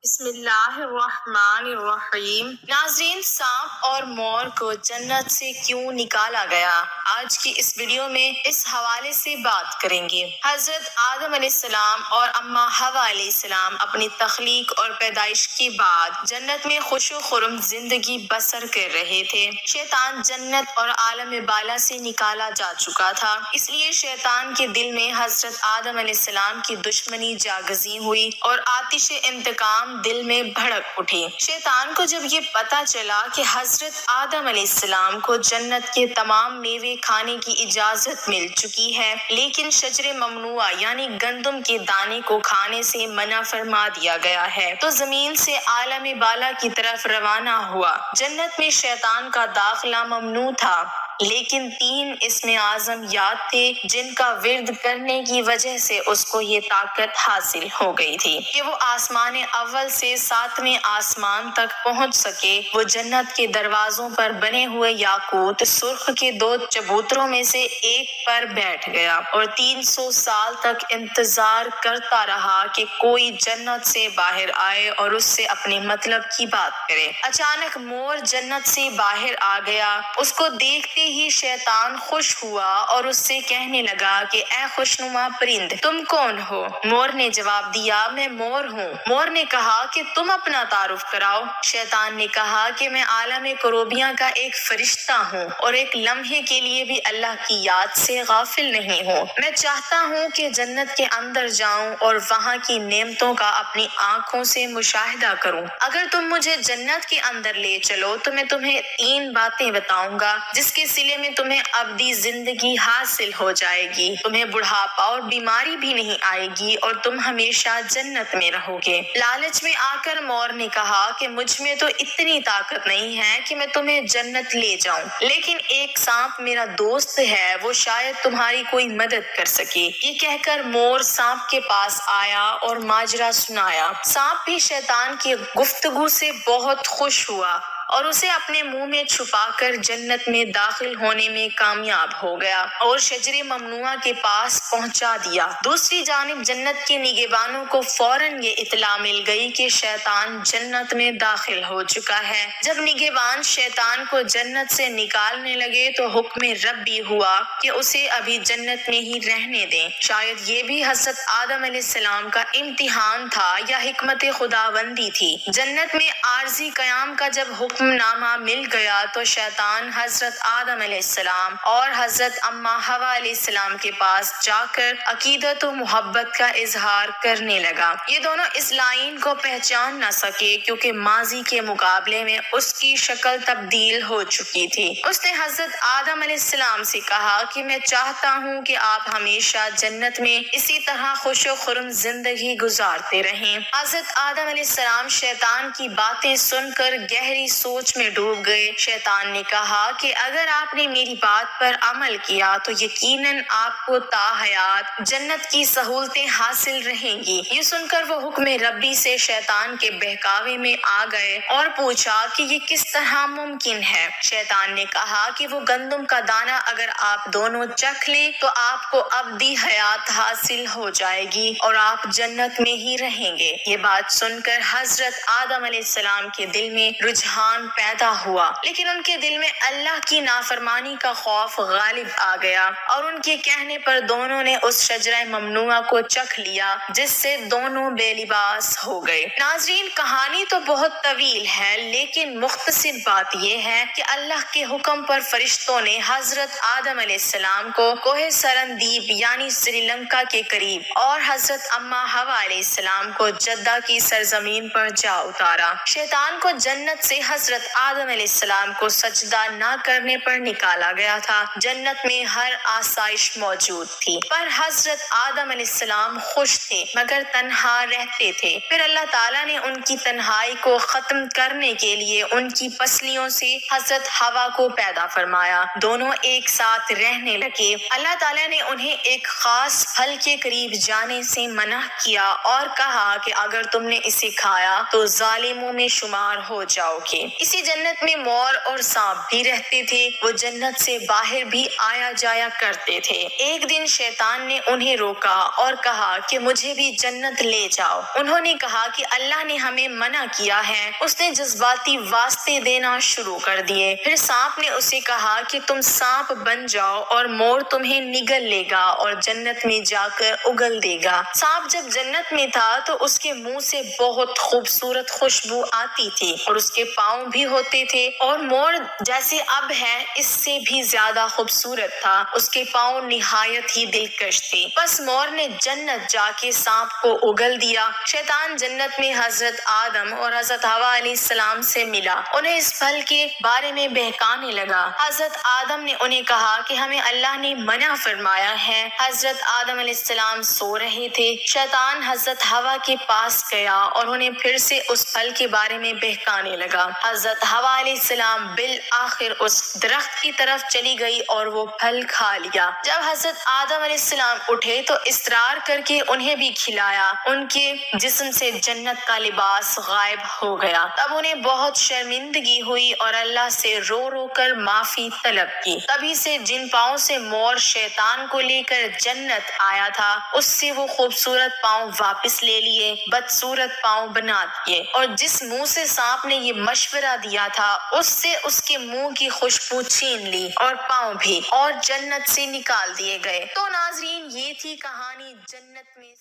بسم اللہ الرحمن الرحیم۔ ناظرین، سانپ اور مور کو جنت سے کیوں نکالا گیا؟ آج کی اس ویڈیو میں اس حوالے سے بات کریں گے۔ حضرت آدم علیہ السلام اور اماں حوا علیہ السلام اپنی تخلیق اور پیدائش کے بعد جنت میں خوش و خرم زندگی بسر کر رہے تھے۔ شیطان جنت اور عالم بالا سے نکالا جا چکا تھا، اس لیے شیطان کے دل میں حضرت آدم علیہ السلام کی دشمنی جاگزیں ہوئی اور آتش انتقام دل میں بھڑک اٹھی۔ شیطان کو جب یہ پتا چلا کہ حضرت آدم علیہ السلام کو جنت کے تمام میوے کھانے کی اجازت مل چکی ہے، لیکن شجر ممنوعہ یعنی گندم کے دانے کو کھانے سے منع فرما دیا گیا ہے، تو زمین سے عالم بالا کی طرف روانہ ہوا۔ جنت میں شیطان کا داخلہ ممنوع تھا، لیکن 3 اسم اعظم یاد تھے جن کا ورد کرنے کی وجہ سے اس کو یہ طاقت حاصل ہو گئی تھی کہ وہ آسمان اول سے 7ویں آسمان تک پہنچ سکے۔ وہ جنت کے دروازوں پر بنے ہوئے یاقوت سرخ کے 2 چبوتروں میں سے ایک پر بیٹھ گیا اور 300 سال تک انتظار کرتا رہا کہ کوئی جنت سے باہر آئے اور اس سے اپنے مطلب کی بات کرے۔ اچانک مور جنت سے باہر آ گیا۔ اس کو دیکھتے ہی شیطان خوش ہوا اور اس سے کہنے لگا کہ اے خوشنما پرند، تم کون ہو؟ مور نے جواب دیا، میں مور ہوں۔ مور نے کہا کہ تم اپنا تعارف کراؤ۔ شیطان نے کہا کہ میں عالم کروبیاں کا ایک فرشتہ ہوں اور ایک لمحے کے لیے بھی اللہ کی یاد سے غافل نہیں ہوں۔ میں چاہتا ہوں کہ جنت کے اندر جاؤں اور وہاں کی نعمتوں کا اپنی آنکھوں سے مشاہدہ کروں۔ اگر تم مجھے جنت کے اندر لے چلو تو میں تمہیں 3 باتیں بتاؤں گا جس کے صلے میں تمہیں ابدی زندگی حاصل ہو جائے گی، تمہیں بڑھاپا اور بیماری بھی نہیں آئے گی اور تم ہمیشہ جنت میں رہو گے۔ لالچ میں آ کر مور نے کہا کہ مجھ میں تو اتنی طاقت نہیں ہے کہ میں تمہیں جنت لے جاؤں، لیکن ایک سانپ میرا دوست ہے، وہ شاید تمہاری کوئی مدد کر سکے۔ یہ کہہ کر مور سانپ کے پاس آیا اور ماجرا سنایا۔ سانپ بھی شیطان کی گفتگو سے بہت خوش ہوا اور اسے اپنے منہ میں چھپا کر جنت میں داخل ہونے میں کامیاب ہو گیا اور شجر ممنوعہ کے پاس پہنچا دیا۔ دوسری جانب جنت کے نگہبانوں کو فوراً یہ اطلاع مل گئی کہ شیطان جنت میں داخل ہو چکا ہے۔ جب نگہبان شیطان کو جنت سے نکالنے لگے تو حکم ربی ہوا کہ اسے ابھی جنت میں ہی رہنے دیں۔ شاید یہ بھی حضرت آدم علیہ السلام کا امتحان تھا یا حکمت خداوندی تھی۔ جنت میں عارضی قیام کا جب حکم نامہ مل گیا تو شیطان حضرت آدم علیہ السلام اور حضرت اماں حوا علیہ السلام کے پاس جا کر عقیدت و محبت کا اظہار کرنے لگا۔ یہ دونوں اس لائن کو پہچان نہ سکے کیونکہ ماضی کے مقابلے میں اس کی شکل تبدیل ہو چکی تھی۔ اس نے حضرت آدم علیہ السلام سے کہا کہ میں چاہتا ہوں کہ آپ ہمیشہ جنت میں اسی طرح خوش و خرم زندگی گزارتے رہیں۔ حضرت آدم علیہ السلام شیطان کی باتیں سن کر گہری سوچ میں ڈوب گئے۔ شیطان نے کہا کہ اگر آپ نے میری بات پر عمل کیا تو یقیناً آپ کو تا حیات جنت کی سہولتیں حاصل رہیں گی۔ یہ سن کر وہ حکم ربی سے شیطان کے بہکاوے میں آ گئے اور پوچھا کہ یہ کس طرح ممکن ہے۔ شیطان نے کہا کہ وہ گندم کا دانہ اگر آپ دونوں چکھ لیں تو آپ کو ابدی حیات حاصل ہو جائے گی اور آپ جنت میں ہی رہیں گے۔ یہ بات سن کر حضرت آدم علیہ السلام کے دل میں رجحان پیدا ہوا، لیکن ان کے دل میں اللہ کی نافرمانی کا خوف غالب آ گیا اور ان کے کہنے پر دونوں نے اس شجرہ ممنوعہ کو چکھ لیا جس سے دونوں بے لباس ہو گئے۔ ناظرین، کہانی تو بہت طویل ہے، لیکن مختصر بات یہ ہے کہ اللہ کے حکم پر فرشتوں نے حضرت آدم علیہ السلام کو کوہ سرندیب یعنی سری لنکا کے قریب اور حضرت اماں حوا علیہ السلام کو جدہ کی سرزمین پر جا اتارا۔ شیطان کو جنت سے حضرت آدم علیہ السلام کو سجدہ نہ کرنے پر نکالا گیا تھا۔ جنت میں ہر آسائش موجود تھی، پر حضرت آدم علیہ السلام خوش تھے مگر تنہا رہتے تھے۔ پھر اللہ تعالیٰ نے ان کی تنہائی کو ختم کرنے کے لیے ان کی پسلیوں سے حضرت حوا کو پیدا فرمایا۔ دونوں ایک ساتھ رہنے لگے۔ اللہ تعالیٰ نے انہیں ایک خاص پھل کے قریب جانے سے منع کیا اور کہا کہ اگر تم نے اسے کھایا تو ظالموں میں شمار ہو جاؤ گے۔ اسی جنت میں مور اور سانپ بھی رہتے تھے، وہ جنت سے باہر بھی آیا جایا کرتے تھے۔ ایک دن شیطان نے انہیں روکا اور کہا کہ مجھے بھی جنت لے جاؤ۔ انہوں نے کہا کہ اللہ نے ہمیں منع کیا ہے۔ اس نے جذباتی واسطے دینا شروع کر دیے۔ پھر سانپ نے اسے کہا کہ تم سانپ بن جاؤ اور مور تمہیں نگل لے گا اور جنت میں جا کر اگل دے گا۔ سانپ جب جنت میں تھا تو اس کے منہ سے بہت خوبصورت خوشبو آتی تھی اور اس کے پاؤں بھی ہوتے تھے، اور مور جیسے اب ہے اس سے بھی زیادہ خوبصورت تھا، اس کے پاؤں نہایت ہی دلکش تھے۔ بس مور نے جنت جا کے سانپ کو اگل دیا۔ شیطان جنت میں حضرت آدم اور حضرت حوا علیہ السلام سے ملا، انہیں اس پھل کے بارے میں بہکانے لگا۔ حضرت آدم نے انہیں کہا کہ ہمیں اللہ نے منع فرمایا ہے۔ حضرت آدم علیہ السلام سو رہے تھے، شیطان حضرت حوا کے پاس گیا اور انہیں پھر سے اس پھل کے بارے میں بہکانے لگا۔ حضرت حوا علیہ السلام بالآخر اس درخت کی طرف چلی گئی اور وہ پھل کھا لیا۔ جب حضرت آدم علیہ السلام اٹھے تو اصرار کر کے انہیں بھی کھلایا، ان کے جسم سے جنت کا لباس غائب ہو گیا۔ تب انہیں بہت شرمندگی ہوئی اور اللہ سے رو رو کر معافی طلب کی۔ تبھی سے جن پاؤں سے مور شیطان کو لے کر جنت آیا تھا، اس سے وہ خوبصورت پاؤں واپس لے لیے، بدصورت پاؤں بنا دیے، اور جس منہ سے سانپ نے یہ مشورہ دیا تھا اس سے اس کے منہ کی خوشبو چھین لی اور پاؤں بھی، اور جنت سے نکال دیے گئے۔ تو ناظرین، یہ تھی کہانی جنت میں